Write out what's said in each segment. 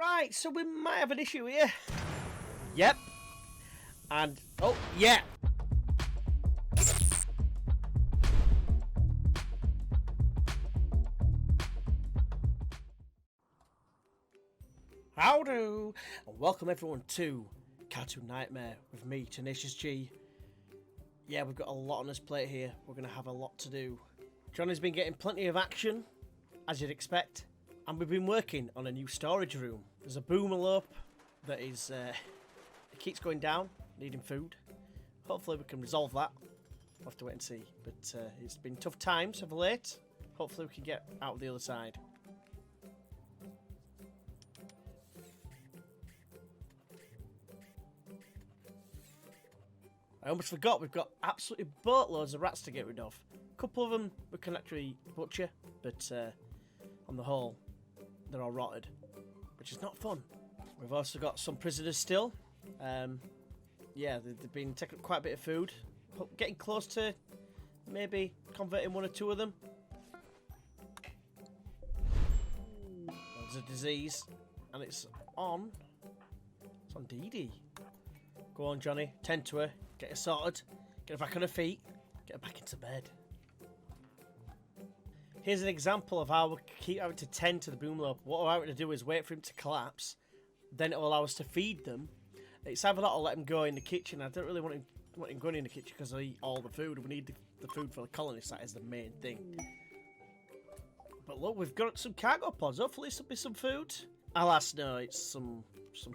Right, so we might have an issue here. Yep. And, oh, yeah. Howdo, and welcome everyone to Cartoon Nightmare with me, Tenacious G. Yeah, we've got a lot on this plate here. We're going to have a lot to do. Johnny's been getting plenty of action, as you'd expect. And we've been working on a new storage room. There's a boomerlope that is, it keeps going down, needing food. Hopefully we can resolve that. We'll have to wait and see. But it's been tough times of late. Hopefully we can get out the other side. I almost forgot, we've got absolutely boatloads of rats to get rid of. A couple of them we can actually butcher, but on the whole, they're all rotted, which is not fun. We've also got some prisoners still. Yeah, they've been taking up quite a bit of food. Getting close to maybe converting one or two of them. There's a disease, and it's on Dee Dee. Go on, Johnny, tend to her. Get her sorted, get her back on her feet, get her back into bed. Here's an example of how we keep having to tend to the boomlope. What we're having to do is wait for him to collapse, then it will allow us to feed them. It's either that or let him go in the kitchen. I don't really want him going in the kitchen because I eat all the food. We need the food for the colonists, that is the main thing. But look, we've got some cargo pods. Hopefully this will be some food. Alas, no, it's some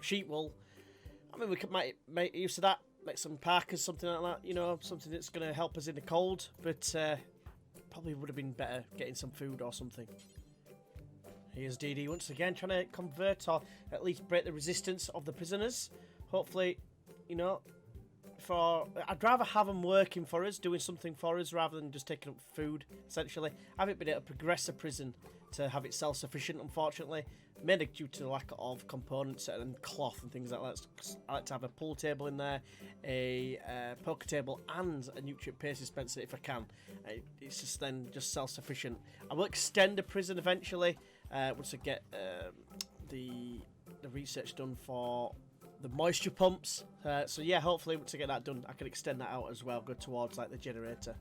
sheep wool. I mean, we might make use of that. Like some parkas, something like that, you know, something that's going to help us in the cold, but probably would have been better getting some food or something. Here's Dee Dee once again, trying to convert or at least break the resistance of the prisoners. Hopefully, you know, I'd rather have them working for us, doing something for us, rather than just taking up food, essentially. I haven't been able to progress the prison to have it self-sufficient, unfortunately, mainly due to the lack of components and cloth and things like that. I like to have a pool table in there, a poker table, and a nutrient paste dispenser if I can. It's just then just self-sufficient. I will extend the prison eventually once I get the research done for the moisture pumps. So yeah, hopefully once I get that done, I can extend that out as well, go towards like the generator.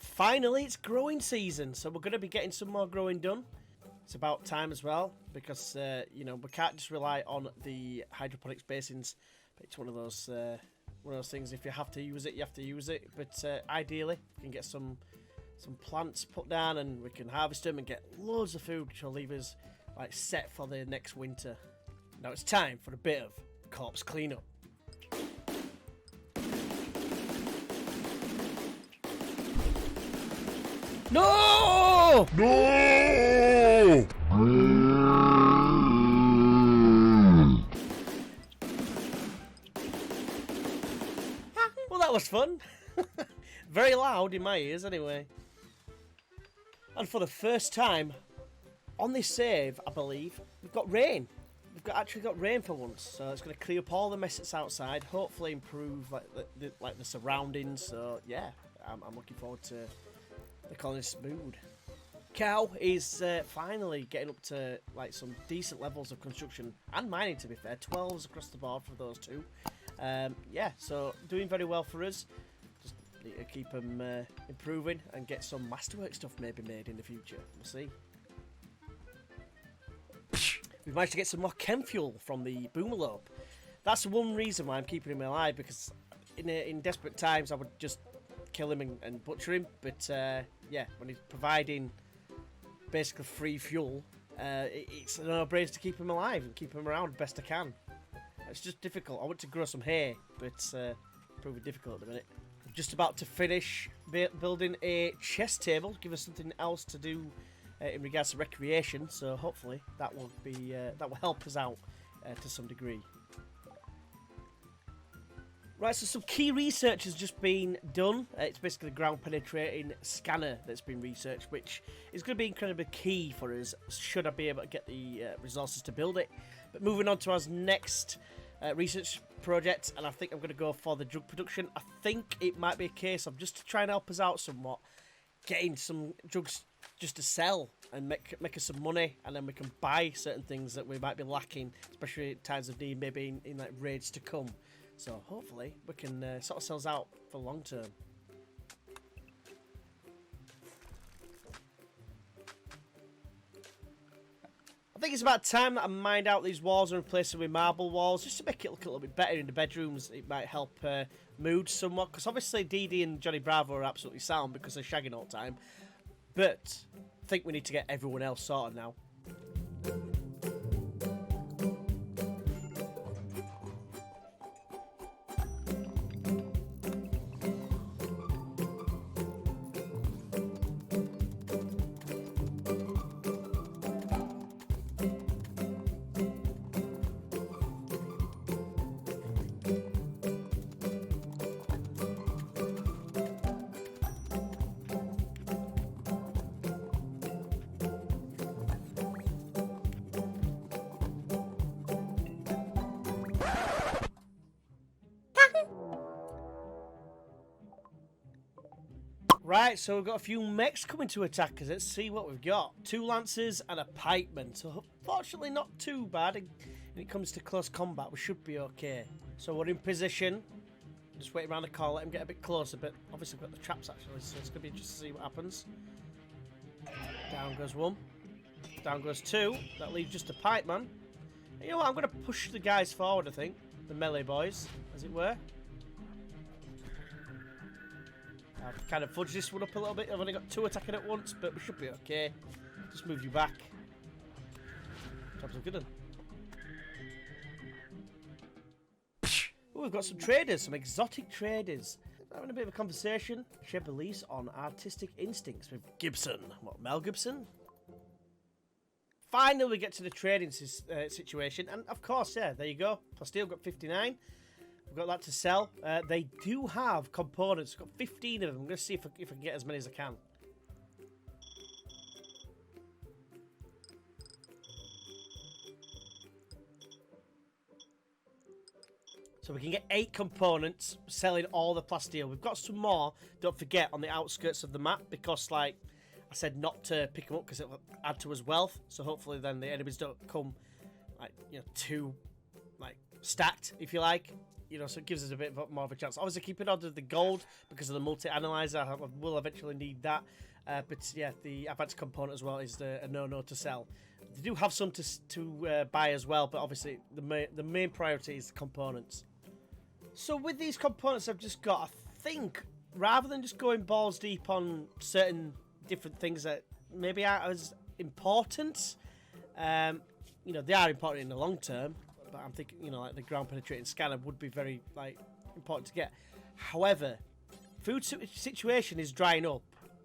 Finally, it's growing season, so we're going to be getting some more growing done. It's about time as well, because you know, we can't just rely on the hydroponics basins. It's one of those things. If you have to use it, you have to use it. But ideally, we can get some plants put down, and we can harvest them and get loads of food, which will leave us like set for the next winter. Now it's time for a bit of corpse cleanup. No! No! Well, that was fun. Very loud in my ears, anyway. And for the first time on this save, I believe, we've got rain. We've actually got rain for once, so it's going to clear up all the mess that's outside. Hopefully, improve like the surroundings. So yeah, I'm looking forward to the colonist's mood. Cow is finally getting up to like some decent levels of construction and mining, to be fair. 12s across the board for those two. Yeah, so doing very well for us. Just need to keep them improving and get some masterwork stuff maybe made in the future. We'll see. We've managed to get some more chem fuel from the boomerlope. That's one reason why I'm keeping him alive, because in desperate times I would just kill him and butcher him. But yeah, when he's providing basically free fuel, it's a no-brainer to keep him alive and keep him around best I can. It's just difficult. I want to grow some hay, but proving difficult at the minute. I'm just about to finish building a chess table, give us something else to do in regards to recreation. So hopefully that will help us out to some degree. Right, so some key research has just been done. It's basically a ground-penetrating scanner that's been researched, which is going to be incredibly key for us, should I be able to get the resources to build it. But moving on to our next research project, and I think I'm going to go for the drug production. I think it might be a case of, just to try and help us out somewhat, getting some drugs just to sell and make us some money, and then we can buy certain things that we might be lacking, especially in times of need, maybe in like raids to come. So hopefully we can sort ourselves out for long term. I think it's about time that I mined out these walls and replace them with marble walls, just to make it look a little bit better in the bedrooms. It might help mood somewhat, because obviously Dee Dee and Johnny Bravo are absolutely sound because they're shagging all the time. But I think we need to get everyone else sorted now. Right, so we've got a few mechs coming to attack us. Let's see what we've got. 2 lancers and a pikeman. So, fortunately, not too bad. When it comes to close combat, we should be okay. So, we're in position. Just waiting around the corner, let him get a bit closer. But, obviously, we've got the traps, actually. So, it's going to be interesting to see what happens. Down goes 1. Down goes 2. That leaves just a pikeman. You know what? I'm going to push the guys forward, I think. The melee boys, as it were. I've kind of fudged this one up a little bit. I've only got 2 attacking at once, but we should be okay. Just move you back. Jobs are good. Oh, we've got some traders, some exotic traders. Having a bit of a conversation. Share beliefs on artistic instincts with Gibson. What, Mel Gibson? Finally, we get to the trading situation. And of course, yeah, there you go. Plasteel got 59. We've got that to sell. They do have components. I've got 15 of them. I'm going to see if I can get as many as I can. So we can get 8 components, selling all the plasteel. We've got some more, don't forget, on the outskirts of the map, because, like I said, not to pick them up because it will add to his wealth. So hopefully then the enemies don't come, like, you know, too, like, stacked, if you like. You know, so it gives us a bit more of a chance. Obviously, keep it under the gold because of the multi-analyzer. I will eventually need that. But yeah, the advanced component as well is a no-no to sell. They do have some to buy as well, but obviously the main priority is the components. So with these components I've just got, I think, rather than just going balls deep on certain different things that maybe aren't as important, you know, they are important in the long term. But I'm thinking, you know, like the ground penetrating scanner would be very, like, important to get. However, food situation is drying up,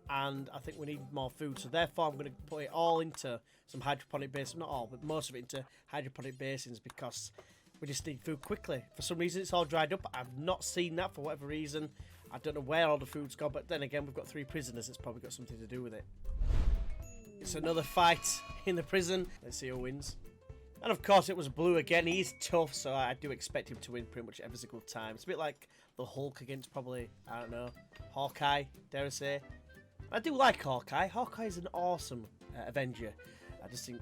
and I think we need more food. So therefore, I'm going to put it all into some hydroponic basins. Not all, but most of it into hydroponic basins because we just need food quickly. For some reason, it's all dried up. I've not seen that for whatever reason. I don't know where all the food's gone, but then again, we've got 3 prisoners. It's probably got something to do with it. It's another fight in the prison. Let's see who wins. And of course, it was blue again. He's tough, so I do expect him to win pretty much every single time. It's a bit like the Hulk against probably, I don't know, Hawkeye, dare I say. I do like Hawkeye. Hawkeye is an awesome Avenger. I just think,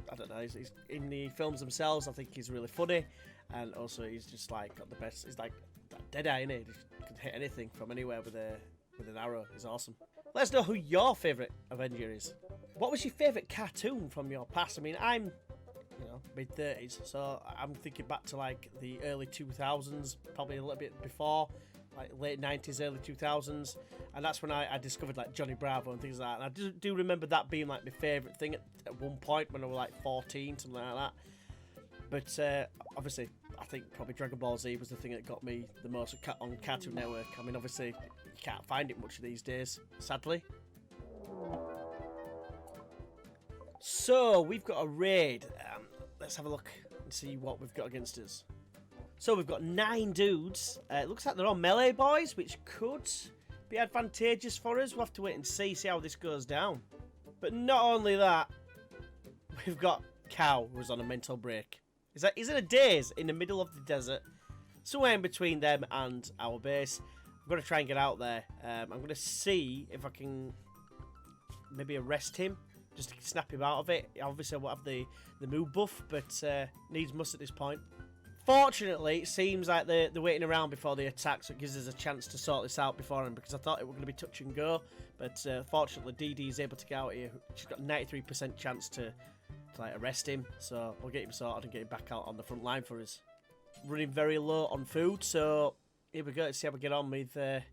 I don't know, he's in the films themselves, I think he's really funny. And also, he's just like got the best, he's like that Deadeye, innit? He can hit anything from anywhere with an arrow. He's awesome. Let us know who your favourite Avenger is. What was your favourite cartoon from your past? I mean, I'm, you know, mid-30s, so I'm thinking back to like the early 2000s, probably a little bit before, like late 90s, early 2000s, and that's when I discovered like Johnny Bravo and things like that. And I do remember that being like my favourite thing at one point when I was like 14, something like that. But obviously, I think probably Dragon Ball Z was the thing that got me the most on Cartoon Network. I mean, obviously, you can't find it much these days, sadly. So, we've got a raid. Let's have a look and see what we've got against us. So, we've got 9 dudes. It looks like they're all melee boys, which could be advantageous for us. We'll have to wait and see how this goes down. But not only that, we've got Cow, who's on a mental break. He's in a daze in the middle of the desert, somewhere in between them and our base. I'm going to try and get out there. I'm going to see if I can maybe arrest him just to snap him out of it. Obviously, I won't have the move buff, but needs must at this point. Fortunately, it seems like they're waiting around before they attack, so it gives us a chance to sort this out beforehand, because I thought it was going to be touch and go, but fortunately, DD is able to get out here. She's got a 93% chance to like arrest him, so we'll get him sorted and get him back out on the front line for us. Running very low on food, so here we go. Let's see how we get on with. We've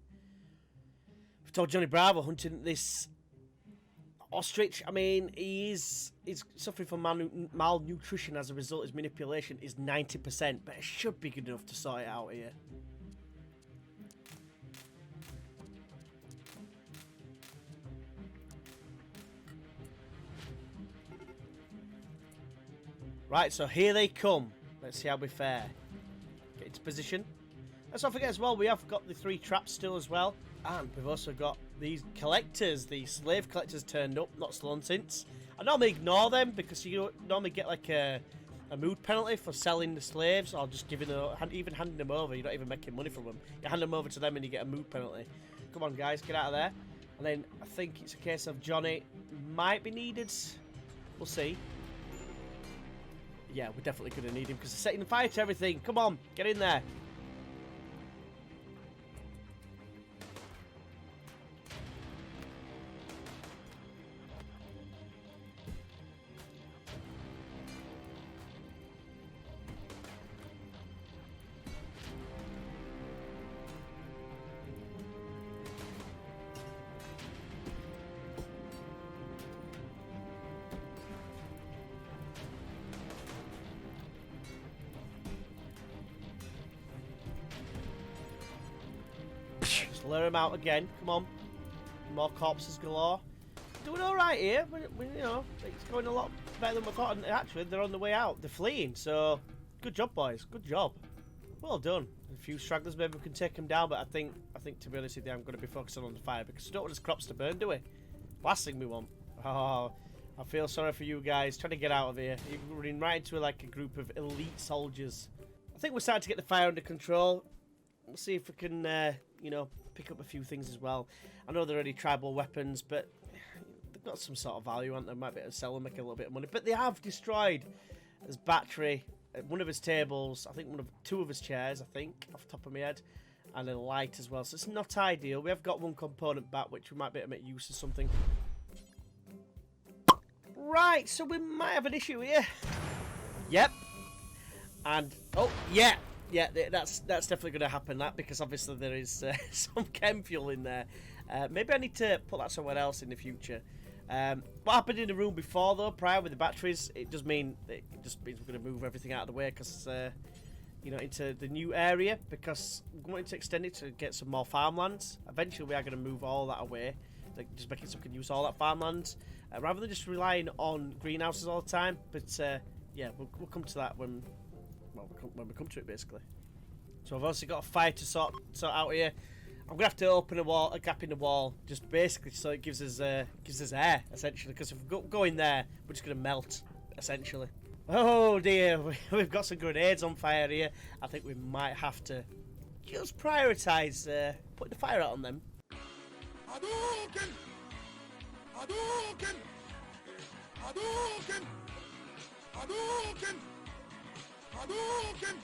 told Johnny Bravo hunting this ostrich. I mean, he's suffering from malnutrition as a result. His manipulation is 90%, but it should be good enough to sort it out here. Right, so here they come. Let's see how we fare. Get into position. Let's not forget as well, we have got the 3 traps still as well. And we've also got these collectors, the slave collectors turned up, not so long since. I normally ignore them because you normally get like a mood penalty for selling the slaves or just even handing them over. You're not even making money from them. You hand them over to them and you get a mood penalty. Come on, guys, get out of there. And then I think it's a case of Johnny might be needed. We'll see. Yeah, we're definitely going to need him because they're setting fire to everything. Come on, get in there. Lure him out again. Come on. More corpses galore. Doing all right here. You know, it's going a lot better than we thought. And actually, they're on the way out. They're fleeing. So, good job, boys. Good job. Well done. A few stragglers, maybe we can take them down. But I think to be honest with you, I'm going to be focusing on the fire because we don't want his crops to burn, do we? Last thing we want. Oh, I feel sorry for you guys trying to get out of here. You're running right into like a group of elite soldiers. I think we're starting to get the fire under control. We'll see if we can, you know, pick up a few things as well. I know they're only tribal weapons, but they've got some sort of value, aren't they? Might be able to sell them, make a little bit of money. But they have destroyed his battery, one of his tables, I think 2 of his chairs, I think, off the top of my head, and a light as well. So it's not ideal. We have got 1 component back, which we might be able to make use of something. Right, so we might have an issue here. Yep. And, oh, yeah. Yeah, that's definitely going to happen, that, because obviously there is some chem fuel in there. Maybe I need to put that somewhere else in the future. What happened in the room before, though, prior with the batteries, it just means we're going to move everything out of the way because, you know, into the new area, because we're going to extend it to get some more farmlands. Eventually, we are going to move all that away, like just making so we can use all that farmlands, rather than just relying on greenhouses all the time. But yeah, we'll come to that when we come to it, basically. So I've also got a fire to sort out here. I'm gonna have to open a gap in the wall, just basically so it gives us air, essentially. Because if we go in there, we're just gonna melt, essentially. Oh dear, we've got some grenades on fire here. I think we might have to just prioritise putting the fire out on them. Hadouken! Hadouken! Hadouken! Hadouken! Hadouken!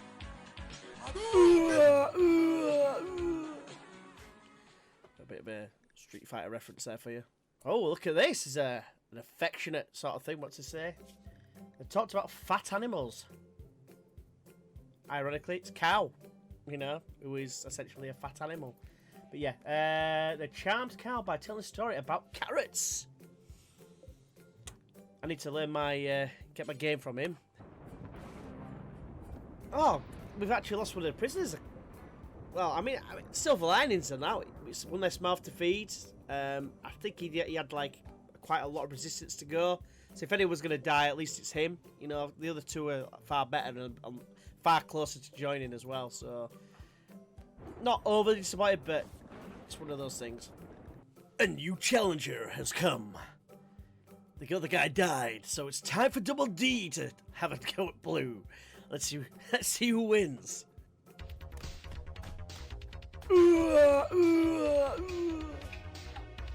Hadouken! A bit of a Street Fighter reference there for you. Oh, look at this. It's an affectionate sort of thing. What to say? They talked about fat animals. Ironically, it's cow, you know, who is essentially a fat animal. But yeah, they charmed cow by telling a story about carrots. I need to learn get my game from him. Oh, we've actually lost one of the prisoners. Well, I mean silver linings are now. It's one less mouth to feed. I think he had like quite a lot of resistance to go. So if anyone's going to die, at least it's him. You know, the other 2 are far better and far closer to joining as well. So not overly disappointed, but it's one of those things. A new challenger has come. The other guy died, so it's time for Double D to have a go at Blue. Let's see who wins.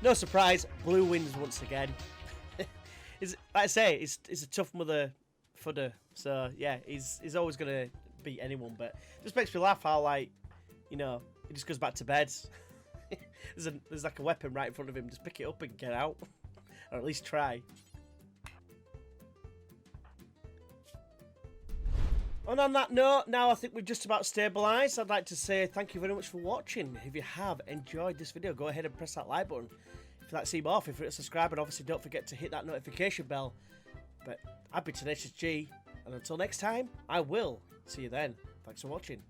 No surprise, Blue wins once again. Like I say, he's a tough mother fudder. So yeah, he's always gonna beat anyone. But it just makes me laugh how like, you know, he just goes back to bed. there's like a weapon right in front of him. Just pick it up and get out, or at least try. And on that note, now I think we're just about stabilised. I'd like to say thank you very much for watching. If you have enjoyed this video, go ahead and press that like button. If you'd like to see more, feel free to subscribe, and obviously don't forget to hit that notification bell. But I've been Tenacious G, and until next time, I will see you then. Thanks for watching.